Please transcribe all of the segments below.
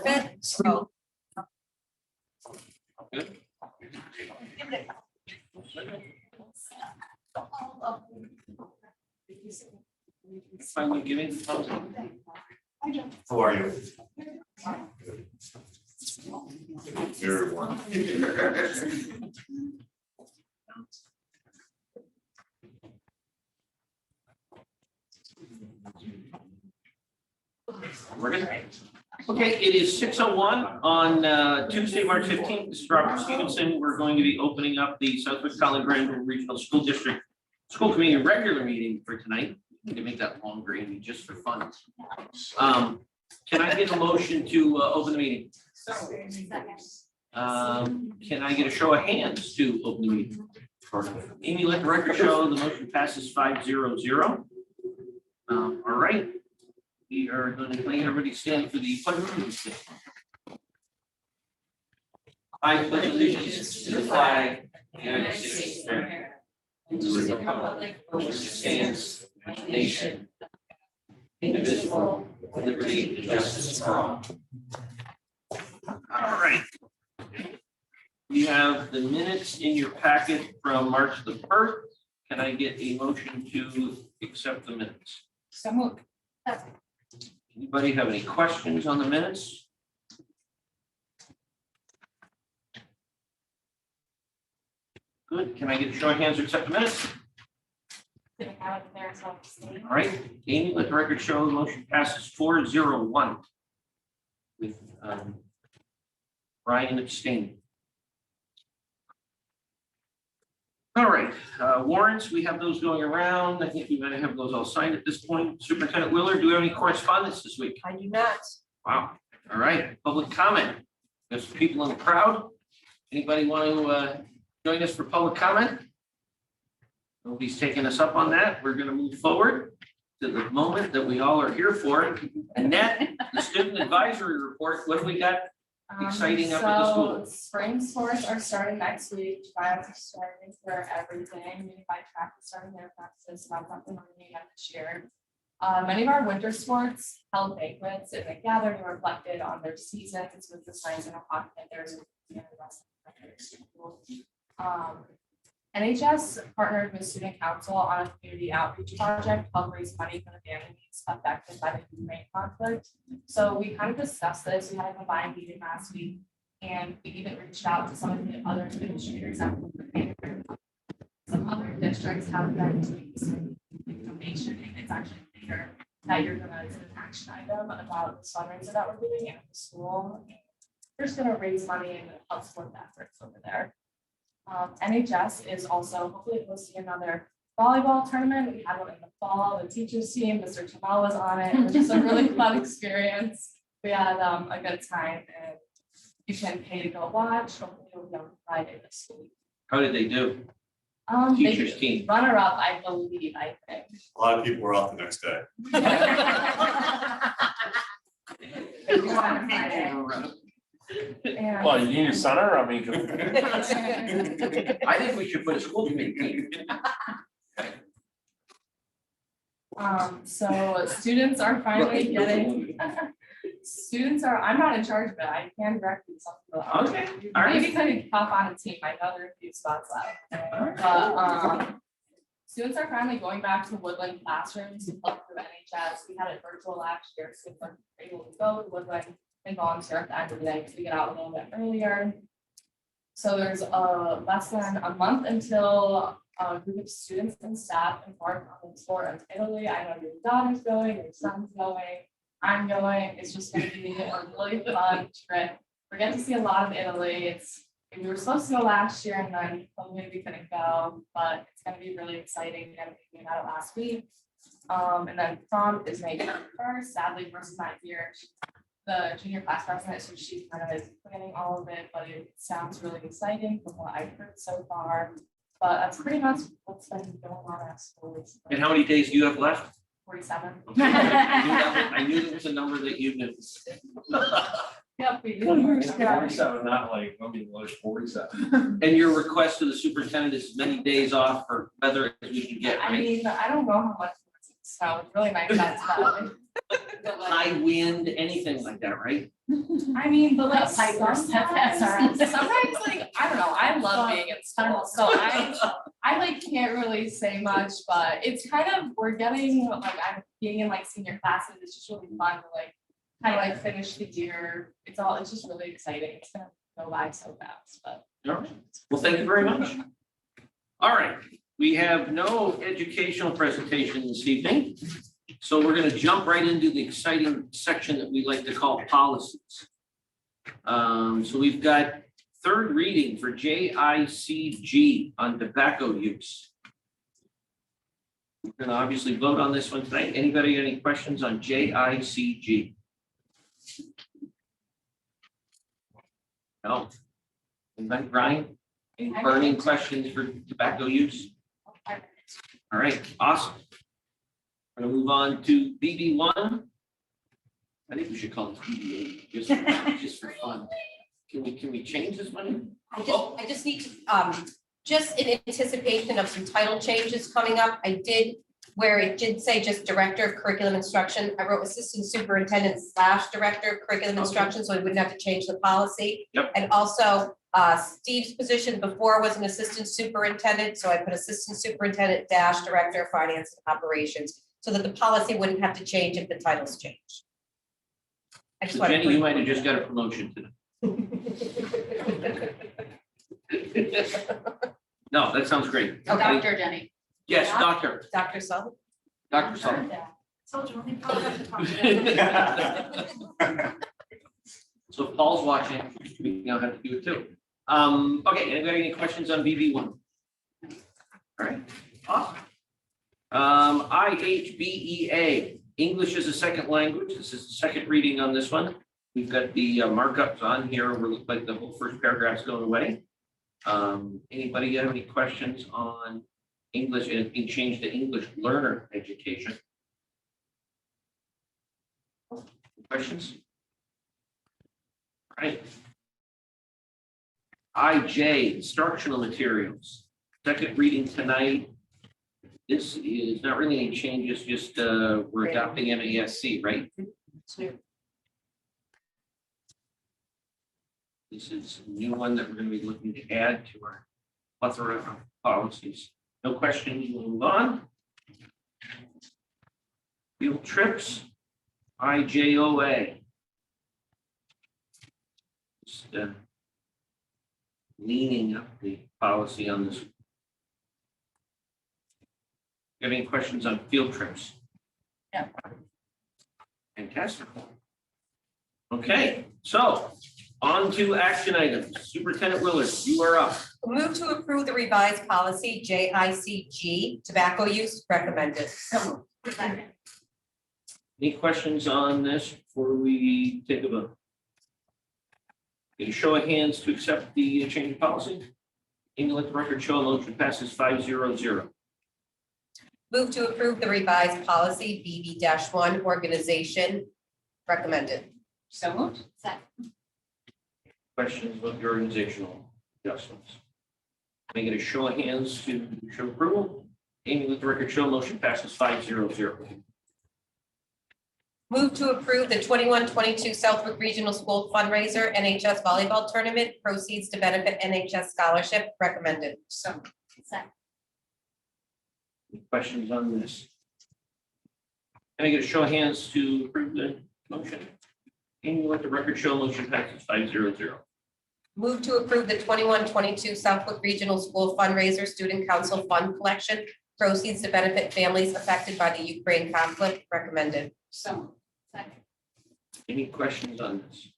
Good. So. Good. Finally giving the thumbs up. How are you? Very well. We're good. Okay, it is 6:01 on Tuesday, March 15th. This is Robert Stevenson. We're going to be opening up the Southwest College Granville Regional School District School Committee regular meeting for tonight. We can make that longer, Amy, just for fun. Can I get a motion to open the meeting? Can I get a show of hands to open the meeting? Amy, let the record show the motion passes 5-0-0. All right. We are going to make everybody stand for the pledge of allegiance. I pledge allegiance to the flag of the United States of America, and to the republic for which it stands, one nation, indivisible, with liberty and justice for all. All right. We have the minutes in your packet from March the 1st. Can I get a motion to accept the minutes? So moved. Anybody have any questions on the minutes? Good. Can I get a show of hands to accept the minutes? All right. Amy, let the record show the motion passes 4-0-1 with Brian abstaining. All right, warrants, we have those going around. I think we might have those all signed at this point. Superintendent Willard, do we have any correspondence this week? I do not. Wow. All right, public comment. There's some people in the crowd. Anybody want to join us for public comment? Nobody's taking us up on that. We're going to move forward to the moment that we all are here for. Annette, the student advisory report. What have we got exciting up at the school? Spring sports are starting next week. Trials are starting for everything. Unified track is starting their practices. So that's something we're doing again this year. Many of our winter sports held banquets and they gathered and reflected on their seasons with the signs and hockey and there's NHS partnered with Student Council on a community outreach project to help raise money for the families affected by the Ukraine conflict. So we kind of discussed this. We had a combined meeting last week, and we even reached out to some of the other administrators. Some other districts have been doing this information, and it's actually clear that you're going to do an action item about the fundraiser that we're doing at the school. We're just going to raise money and help support the efforts over there. NHS is also hopefully hosting another volleyball tournament. We had one in the fall. The teachers team, Mr. Tamal was on it. It was just a really fun experience. We had a good time, and you can pay to go watch. Hopefully, we'll be on Friday this week. How did they do? Teachers team. Runner up, I believe. I think A lot of people were out the next day. And Well, you need a center, I mean. I think we should put a school committee team. So students are finally getting. Students are. I'm not in charge of it. I can direct you something. Okay, all right. Maybe kind of hop on a team. I know there are a few spots left. But students are finally going back to Woodland classrooms to help through NHS. We had it virtual last year, so we're able to go to Woodland and volunteer at the end of the day to get out a little bit earlier. So there's less than a month until a group of students and staff embark on the tour of Italy. I know your daughter's going, your son's going, I'm going. It's just going to be a really fun trip. We're getting to see a lot of Italy. We were supposed to go last year and then COVID we couldn't go, but it's going to be really exciting. We got it last week. And then prom is May 1st. Sadly, versus not here. The junior class president, so she's kind of planning all of it, but it sounds really exciting from what I've heard so far. But that's pretty much what's been going on at school. And how many days do you have left? 47. I knew there was a number that you knew. Yep. We 47, not like, I mean, there's 47. And your request to the superintendent is as many days off for weather as we can get, I right? mean, I don't know how much snow. It's really nice outside. high wind, anything like that, right? I mean, but like Pipers, sometimes, that's sometimes like, I don't know, I love being in school, so I like can't really say much, but it's kind of, we're getting, like, I'm being in like senior classes, it's just really fun to like kind of like finish the year. It's just really exciting. It's gonna go by so fast, but. All right. Well, thank you very much. All right, we have no educational presentation this evening. So we're going to jump right into the exciting section that we like to call policies. So we've got third reading for JICG on tobacco use. We're going to obviously vote on this one tonight. Anybody got any questions on JICG? No. Anybody, Brian? Any burning questions for tobacco use? All right, awesome. We're gonna move on to BB1. I think we should call it BB8, just for fun. Can we change this one? I just need to, just in anticipation of some title changes coming up, I did, where it did say just Director of Curriculum Instruction, I wrote Assistant Superintendent / Director of Curriculum Instruction, so we wouldn't have to change the policy. Yep. And also, Steve's position before was an Assistant Superintendent, so I put Assistant Superintendent / Director of Finance and Operations, so that the policy wouldn't have to change if the titles change. I just So want to. Jenny, you might have just got a promotion today. No, that sounds great. Dr. Jenny. Yes, Yeah. Doctor, Dr. Sullivan? Dr. Sullivan. Told you, only Paul has to talk. So if Paul's watching, we now have to do it too. Okay, anybody any questions on BB1? All right, awesome. IHBEA, English as a second language. This is the second reading on this one. We've got the markups on here. We're looking like the whole first paragraph's going away. Anybody have any questions on English and being changed to English learner education? Questions? Right. IJ, instructional materials. Second reading tonight. This is not really any changes, just we're adopting MASC, right? This is a new one that we're going to be looking to add to our plethora of policies. No questions, we'll move on. Field trips, IJOA. Just leaning up the policy on this. You have any questions on field trips? No. Fantastic. Okay, so on to action items. Superintendent Willard, you are up. Move to approve the revised policy JICG, tobacco use recommended. Any questions on this before we take a vote? Can you show of hands to accept the change of policy? Amy, let the record show a motion passes 5-0-0. Move to approve the revised policy BB-1 organization recommended. So moved. Questions about the organizational adjustments? Can I get a show of hands to show approval? Amy, let the record show a motion passes 5-0-0. Move to approve the 21-22 Southwick Regional School fundraiser NHS volleyball tournament proceeds to benefit NHS scholarship recommended. So. Any questions on this? Can I get a show of hands to approve the motion? Amy, let the record show a motion passes 5-0-0. Move to approve the 21-22 Southwick Regional School fundraiser student council fund collection proceeds to benefit families affected by the Ukraine conflict recommended. So. Any questions on this?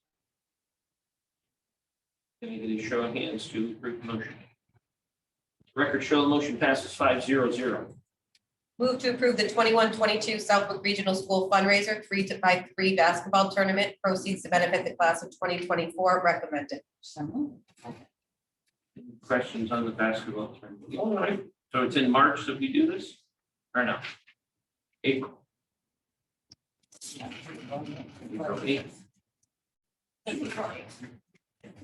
Can I get a show of hands to approve the motion? Record show the motion passes 5-0-0. Move to approve the 21-22 Southwick Regional School fundraiser 3x3 basketball tournament proceeds to benefit the class of 2024 recommended. So moved. Any questions on the basketball tournament? All right, so it's in March that we do this, or no? April. April 8th. Can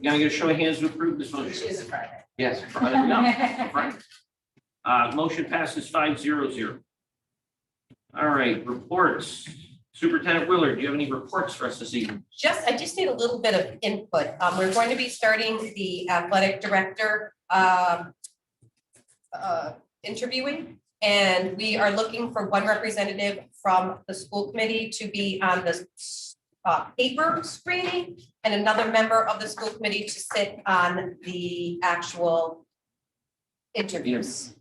I get a show of hands to approve this motion? Is it Friday? Yes. Friday. No, Friday. Motion passes 5-0-0. All right, reports. Superintendent Willard, do you have any reports for us this evening? I just need a little bit of input. We're going to be starting the athletic director interviewing. And we are looking for one representative from the school committee to be on the paper screening and another member of the school committee to sit on the actual interviews.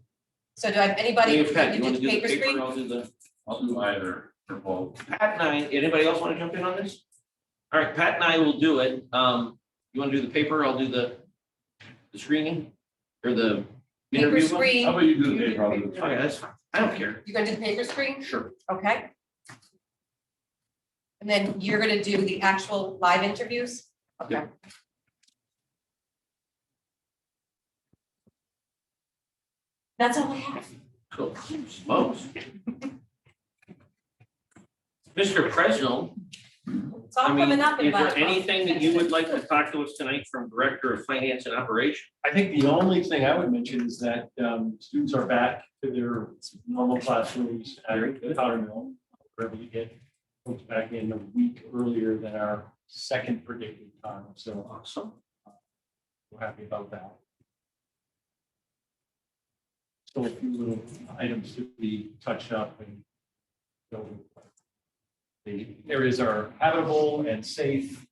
So do I have anybody who Pat, can you want do to do the paper screen? paper? I'll do either or both. Pat and I, anybody else want to jump in on this? All right, Pat and I will do it. You want to do the paper? I'll do the screening or the Paper interview one? How screen, about you do the paper? I'll do the- Okay, that's fine. I don't care. you're gonna do the paper screen? Sure. Okay. And then you're gonna do the actual live interviews? Okay. That's all I have. Cool. Smokes. Mr. Presnell, It's all I mean, coming up in is there about a month. anything that you would like to talk to us tonight from Director of Finance and Operation? I think the only thing I would mention is that students are back to their normal classrooms at the Powder Mill. We're able to get folks back in a week earlier than our second predicted time, so Awesome. we're happy about that. Still a few little items to be touched up and so the areas are habitable and safe.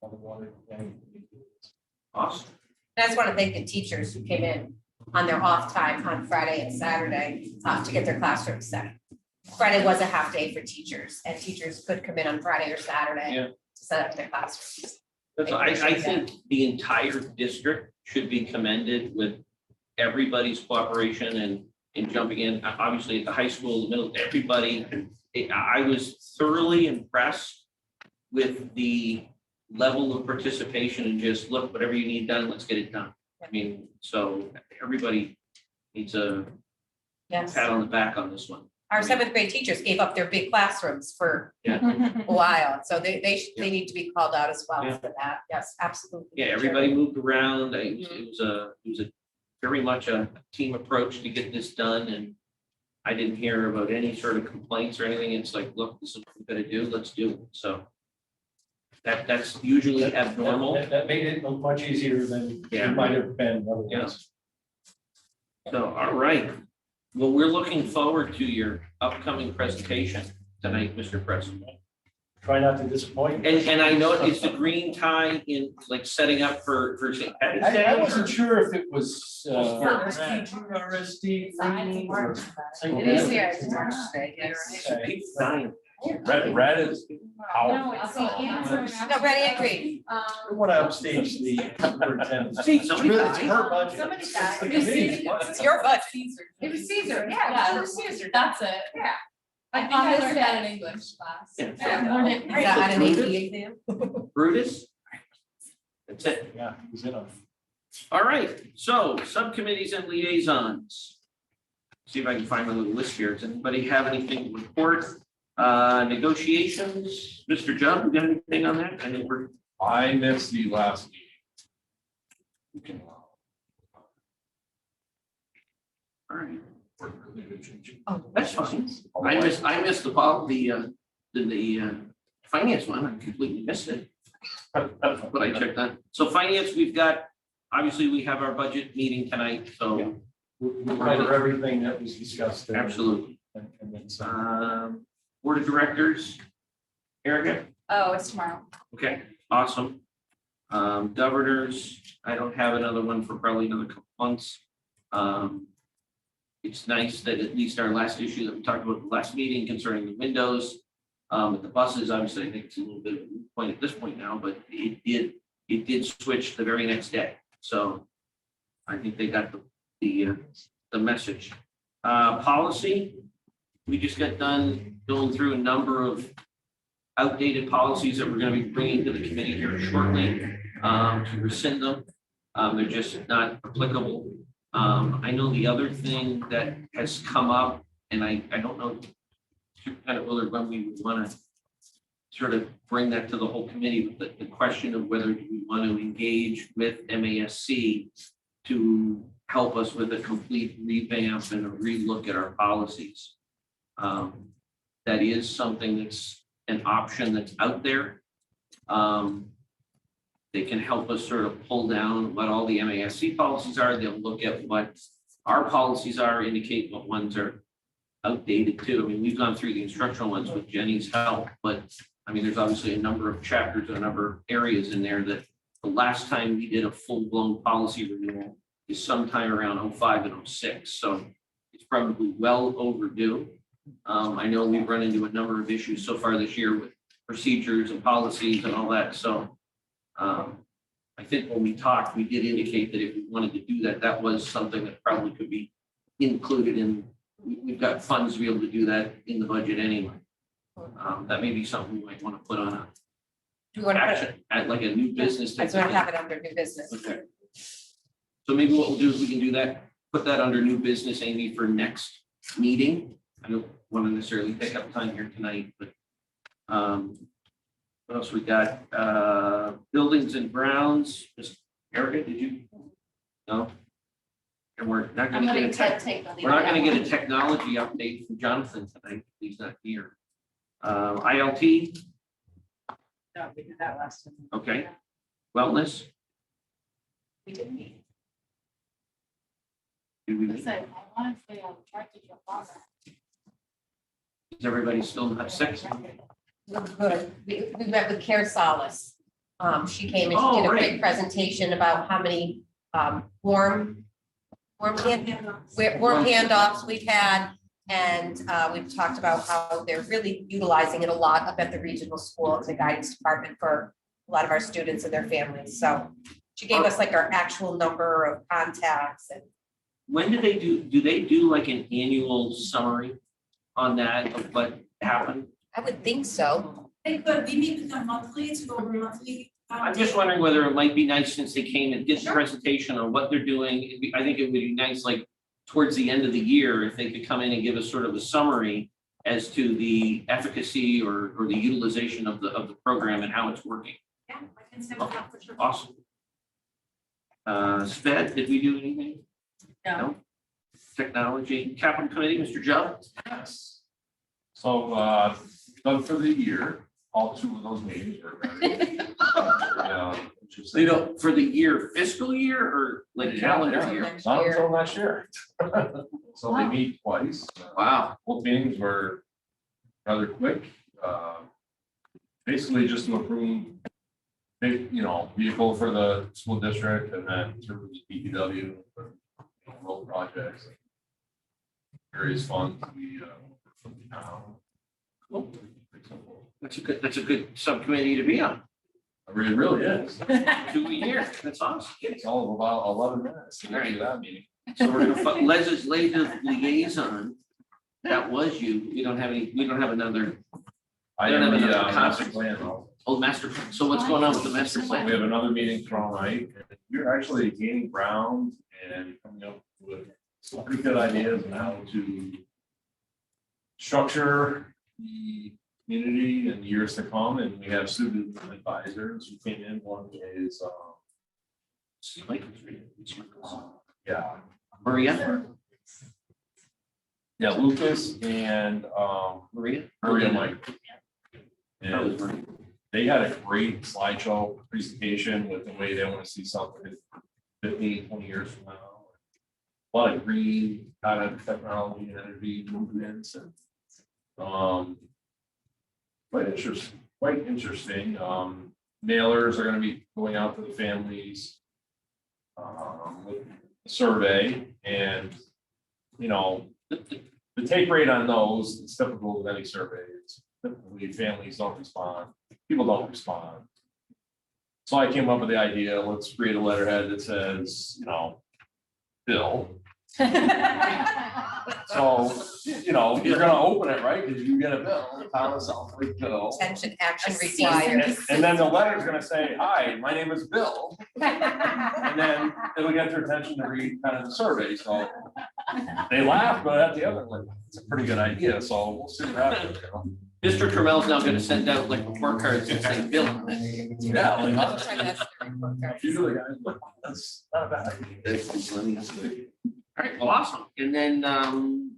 All the water and Awesome. I just want to thank the teachers who came in on their off time on Friday and Saturday to get their classrooms set. Friday was a half day for teachers and teachers could come in on Friday or Saturday Yeah. to set up their classrooms. I think the entire district should be commended with everybody's cooperation and jumping in, obviously at the high school, the middle, everybody. I was thoroughly impressed with the level of participation and just look, whatever you need done, let's get it done. I mean, so everybody needs a Yes, pat on the back on this one. our seventh grade teachers gave up their big classrooms for a while, so they need to be called out as well Yeah. for that. Yes, absolutely. Yeah, everybody moved around. It was a very much a team approach to get this done, and I didn't hear about any sort of complaints or anything. It's like, look, this is what we're gonna do, let's do it. So that's usually abnormal. That made it much easier than Yeah. it might have been otherwise. So, all right. Well, we're looking forward to your upcoming presentation tonight, Mr. President. Try not to disappoint. And I know it's the green tie in like setting up for St. Patty's Day. I wasn't sure if it was It STGRSD. is here, it's March Day, yes. People dying. Red is No, powerful. it's the answer. No, ready and green. I want to upstage the superintendent. See, somebody It's died. her budget. Somebody It's died. the It was committee's Caesar. budget. It's your budget. Caesar. It was Caesar, Yeah, yeah, it it was was Caesar. That's it. Yeah. I think I learned that in English class. Yeah. I learned it. Is that on an AP exam? Brutus? That's it. Yeah, he was in on it. All right, so subcommittees and liaisons. See if I can find my little list here. Does anybody have anything to report? Negotiations, Mr. Judd, you got anything on that? I know we're. I missed the last meeting. All right, Oh, that's fine. I missed the finance one. I completely missed it. But I checked that. So finance, we've got, obviously, we have our budget meeting tonight, so We'll cover everything that was discussed there. absolutely. And then some. Board of Directors, Erica? Oh, it's tomorrow. Okay, awesome. Governors, I don't have another one for probably another couple months. It's nice that at least our last issue that we talked about at the last meeting concerning the windows, at the buses, obviously, I think it's a little bit of a moot point at this point now, but it did switch the very next day. So I think they got the message. Policy, we just got done going through a number of outdated policies that we're going to be bringing to the committee here shortly to rescind them. They're just not applicable. I know the other thing that has come up, and I don't know kind of Willard, when we would want to sort of bring that to the whole committee, but the question of whether we want to engage with MASC to help us with a complete revamp and a relook at our policies. that is something that's an option that's out there. They can help us sort of pull down what all the MASC policies are. They'll look at what our policies are, indicate what ones are outdated too. I mean, we've gone through the instructional ones with Jenny's help, but I mean, there's obviously a number of chapters and a number of areas in there that the last time we did a full-blown policy renewal is sometime around 05 and 06. So it's probably well overdue. I know we've run into a number of issues so far this year with procedures and policies and all that. So I think when we talked, we did indicate that if we wanted to do that, that was something that probably could be included in, we've got funds to be able to do that in the budget anyway. That may be something we might want to put on a Do you want to put it? action, at like a new business. I type just want of to thing. have it under new business. Okay. So maybe what we'll do is we can do that, put that under new business, Amy, for next meeting. I don't want to necessarily take up time here tonight, but what else we got? Buildings and grounds. Just Erica, did you? No? And we're not I'm gonna letting get a Ted take the lead. we're not on gonna that get a one. technology update from Jonathan tonight. He's not here. ILT, No, we did that last time. okay. Wellness. We didn't meet. Do we- Listen, I want to stay on track to your father. Is everybody still not sick? We're good. We met with Care Solace. She came and Oh, she did a right. great presentation about how many warm handoffs we've had. And we've talked about how they're really utilizing it a lot up at the regional school as a guidance department for a lot of our students and their families. So she gave us like our actual number of contacts and When do they do like an annual summary on that of what happened? I would think so. They could, we meet with them monthly to go over monthly. I'm just wondering whether it might be nice since they came and did the presentation on what they're doing. I think it would be nice, like towards the end of the year, if they could come in and give us sort of a summary as to the efficacy or the utilization of the program and how it's working. Yeah, I can send it out for sure. Awesome. SPED, did we do anything? No. Technology, capital committee, Mr. Judd? Yes. So, done for the year, all two of those meetings were very. You know, for the year, fiscal year or like calendar year? Next Not year. until next year. So they meet twice. Wow. Both meetings were rather quick. Basically just to approve, vehicle for the school district and then through the DPW, for road projects. Various funds we, from the town. Cool. That's a good subcommittee to be on. It really is. 2 a year. That's awesome. It's all of about 11 minutes to get to that meeting. So we're gonna, legislative liaison, that was you. We don't have another, I Don't am have the another master conference. plan though. master plan. So what's going on with the master We plan? have another meeting tomorrow night. We're actually gaining ground and coming up with some pretty good ideas on how to structure the community in the years to come. And we have student advisors who came in. One is, yeah, Maria? yeah, Lucas and Maria? Maria Mike. That was And Maria. they had a great slideshow presentation with the way they want to see something 15, 20 years from now. A lot of green kind of technology and energy movements and quite interesting. Mailers are going to be going out to the families with a survey and, the take rate on those is typical with any survey. It's typically families don't respond, people don't respond. So I came up with the idea, let's create a letterhead that says, Bill. So, you're gonna open it, right? Because you get a bill, Thomas Southwick bill. Attention, action A cease required. And then the letter's gonna say, hi, my name is Bill. And then it'll get their attention to read kind of the survey, so. They laugh, but at the other, like, it's a pretty good idea, so we'll see what happens. Mr. Trammell's now gonna send out like report cards that say Bill. Yeah, like, I'll try that. usually, guys, that's not a bad idea. All right, well, awesome. And then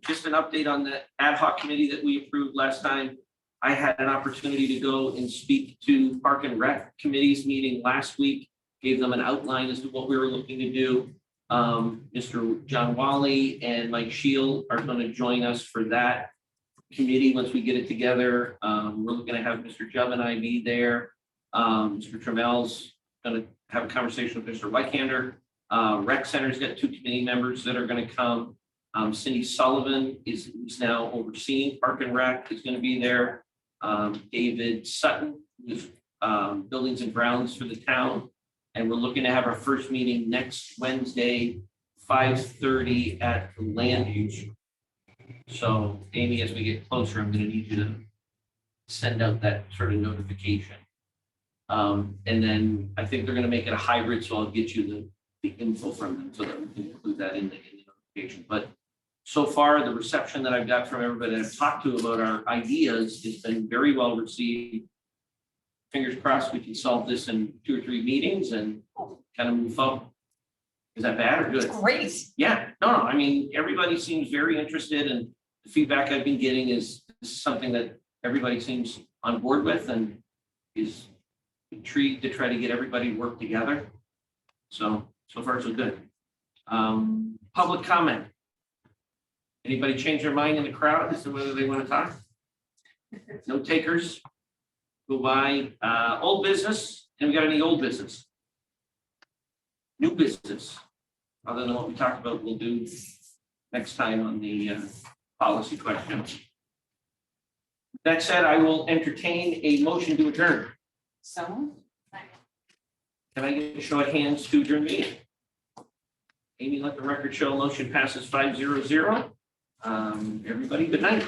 just an update on the ad hoc committee that we approved last time. I had an opportunity to go and speak to Park and Rec Committee's meeting last week, gave them an outline as to what we were looking to do. Mr. John Wally and Mike Shield are going to join us for that committee once we get it together. We're looking to have Mr. Jubb and I be there. Mr. Trammell's going to have a conversation with Mr. Wykander. Rec Center's got 2 committee members that are going to come. Cindy Sullivan who's now overseeing Park and Rec, is going to be there. David Sutton, who's Buildings and Grounds for the town. And we're looking to have our first meeting next Wednesday, 5:30 at the land use. So Amy, as we get closer, I'm going to need you to send out that sort of notification. And then I think they're going to make it a hybrid, so I'll get you the info from them so that we can include that in the notification. But so far, the reception that I've got from everybody that I've talked to about our ideas has been very well received. Fingers crossed we can solve this in 2 or 3 meetings and kind of move forward. Is that bad or good? Great. Yeah, no, I mean, everybody seems very interested, and the feedback I've been getting is this is something that everybody seems on board with and is intrigued to try to get everybody to work together. So far so good. Public comment. Anybody change their mind in the crowd as to whether they want to talk? No takers. Go by old business. And we got any old business? New business. Other than what we talked about, we'll do next time on the policy question. That said, I will entertain a motion to adjourn. So. Can I get a show of hands to adjourn meeting? Amy, let the record show motion passes 5-0-0. Everybody, good night.